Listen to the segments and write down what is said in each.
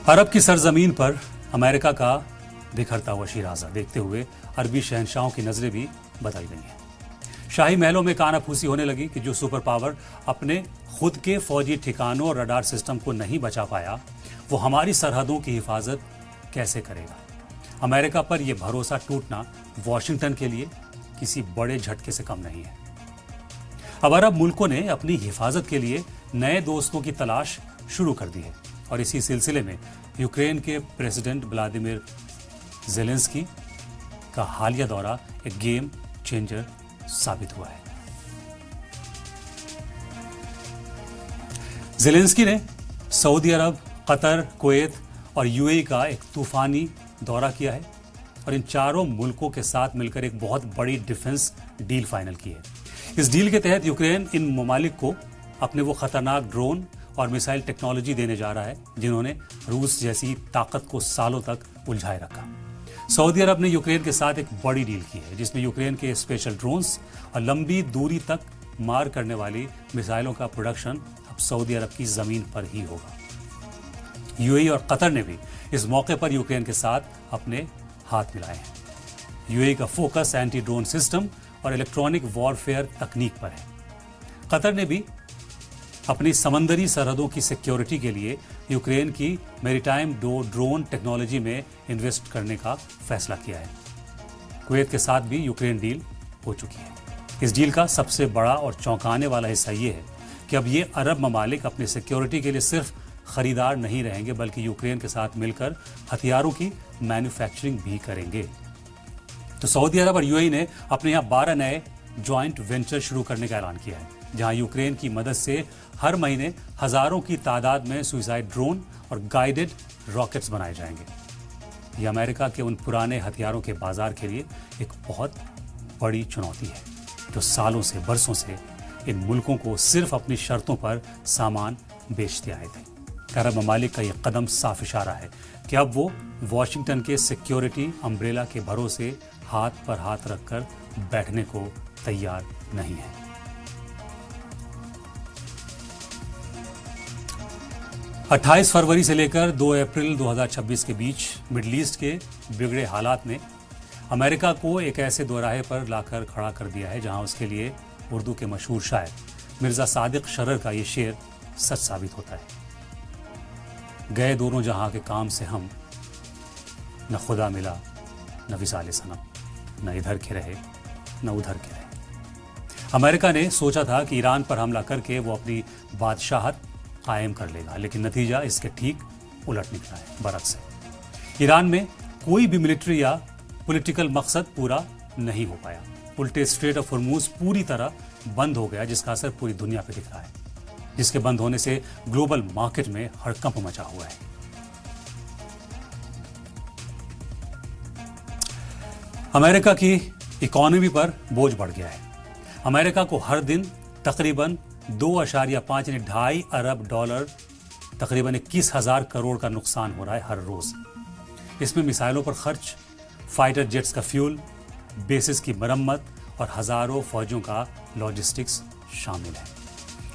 अरब की सरजमीन पर अमेरिका का बिखरता हुआ शिराजा देखते हुए अरबी शहंशाहों की नजरें भी बदल गई हैं। शाही महलों में कानाफूसी होने लगी कि जो सुपर पावर अपने खुद के फौजी ठिकानों और रडार सिस्टम को नहीं बचा पाया, वो हमारी सरहदों की हिफाजत कैसे करेगा। अमेरिका पर यह भरोसा टूटना वॉशिंगटन के लिए किसी बड़े झटके से कम नहीं है। अब अरब मुल्कों ने अपनी हिफाजत के लिए नए दोस्तों की तलाश शुरू कर दी है और इसी सिलसिले में यूक्रेन के प्रेसिडेंट व्लादिमीर ज़ेलेंस्की का हालिया दौरा एक गेम चेंजर साबित हुआ है। ज़ेलेंस्की ने सऊदी अरब, कतर, कुवैत और यूएई का एक तूफानी दौरा किया है और इन चारों मुल्कों के साथ मिलकर एक बहुत बड़ी डिफेंस डील फाइनल की है। इस डील के तहत यूक्रेन इन ममालिक को अपने वो खतरनाक ड्रोन और मिसाइल टेक्नोलॉजी देने जा रहा है जिन्होंने रूस जैसी ताकत को सालों तक उलझाए रखा। सऊदी अरब ने यूक्रेन के साथ एक बड़ी डील की है जिसमें यूक्रेन के स्पेशल ड्रोन्स और लंबी दूरी तक मार करने वाली मिसाइलों का प्रोडक्शन अब सऊदी अरब की जमीन पर ही होगा। यूएई और कतर ने भी इस मौके पर यूक्रेन के साथ अपने हाथ मिलाए हैं। यूएई का फोकस एंटी ड्रोन सिस्टम और इलेक्ट्रॉनिक वॉरफेयर तकनीक पर है। कतर ने भी अपनी समंदरी सरहदों की सिक्योरिटी के लिए यूक्रेन की मैरीटाइम ड्रोन टेक्नोलॉजी में इन्वेस्ट करने का फैसला किया है। कुवैत के साथ भी यूक्रेन डील हो चुकी है। इस डील का सबसे बड़ा और चौंकाने वाला हिस्सा ये है कि अब ये अरब ममालिक अपनी सिक्योरिटी के लिए सिर्फ खरीदार नहीं रहेंगे बल्कि यूक्रेन के साथ मिलकर हथियारों की मैन्युफैक्चरिंग भी करेंगे। तो सऊदी अरब और यूएई ने अपने यहाँ 12 नए ज्वाइंट वेंचर शुरू करने का ऐलान किया है जहां यूक्रेन की मदद से हर महीने हजारों की तादाद में सुइसाइड ड्रोन और गाइडेड रॉकेट्स बनाए जाएंगे। ये अमेरिका के उन पुराने हथियारों के बाजार के लिए एक बहुत बड़ी चुनौती है जो सालों से बरसों से इन मुल्कों को सिर्फ अपनी शर्तों पर सामान बेचते आए थे। अरब ममालिक का यह कदम साफ इशारा है कि अब वो वॉशिंगटन के सिक्योरिटी अम्ब्रेला के भरोसे हाथ पर हाथ रखकर बैठने को तैयार नहीं है। अट्ठाईस फरवरी से लेकर 2 अप्रैल 2026 के बीच मिडल ईस्ट के बिगड़े हालात ने अमेरिका को एक ऐसे दोराहे पर लाकर खड़ा कर दिया है जहां उसके लिए उर्दू के मशहूर शायर मिर्जा सादिक शरर का ये शेर सच साबित होता है। गए दोनों जहां के काम से हम, न खुदा मिला न विसाले सनम, न इधर के रहे न उधर के रहे। अमेरिका ने सोचा था कि ईरान पर हमला करके वो अपनी बादशाहत कायम कर लेगा, लेकिन नतीजा इसके ठीक उलट निकला है। बरक्स से ईरान में कोई भी मिलिट्री या पॉलिटिकल मकसद पूरा नहीं हो पाया। उल्टे स्ट्रेट ऑफ हॉर्मूज पूरी तरह बंद हो गया जिसका असर पूरी दुनिया पर दिख रहा है, जिसके बंद होने से ग्लोबल मार्केट में हड़कंप मचा हुआ है। अमेरिका की इकोनॉमी पर बोझ बढ़ गया है। अमेरिका को हर दिन तकरीबन 2.5 यानी $2.5 अरब तकरीबन 21,000 करोड़ का नुकसान हो रहा है हर रोज। इसमें मिसाइलों पर खर्च, फाइटर जेट्स का फ्यूल, बेसिस की मरम्मत और हजारों फौजियों का लॉजिस्टिक्स शामिल है।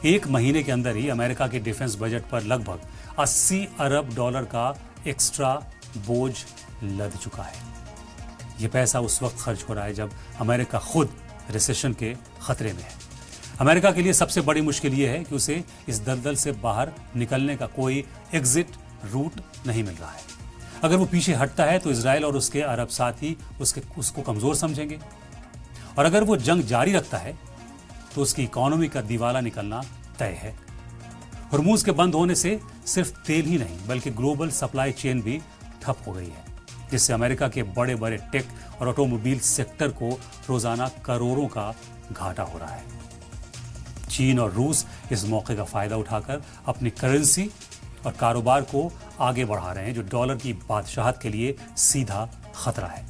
एक महीने के अंदर ही अमेरिका के डिफेंस बजट पर लगभग $80 अरब का एक्स्ट्रा बोझ लद चुका है। यह पैसा उस वक्त खर्च हो रहा है जब अमेरिका खुद रिसेशन के खतरे में है। अमेरिका के लिए सबसे बड़ी मुश्किल यह है कि उसे इस दलदल से बाहर निकलने का कोई एग्जिट रूट नहीं मिल रहा है। अगर वो पीछे हटता है तो इजराइल और उसके अरब साथी उसको कमजोर समझेंगे और अगर वो जंग जारी रखता है तो उसकी इकोनॉमी का दिवाला निकलना तय है। हॉर्मूज के बंद होने से सिर्फ तेल ही नहीं बल्कि ग्लोबल सप्लाई चेन भी ठप हो गई है, जिससे अमेरिका के बड़े बड़े टेक और ऑटोमोबाइल सेक्टर को रोजाना करोड़ों का घाटा हो रहा है। चीन और रूस इस मौके का फायदा उठाकर अपनी करेंसी और कारोबार को आगे बढ़ा रहे हैं जो डॉलर की बादशाहत के लिए सीधा खतरा है।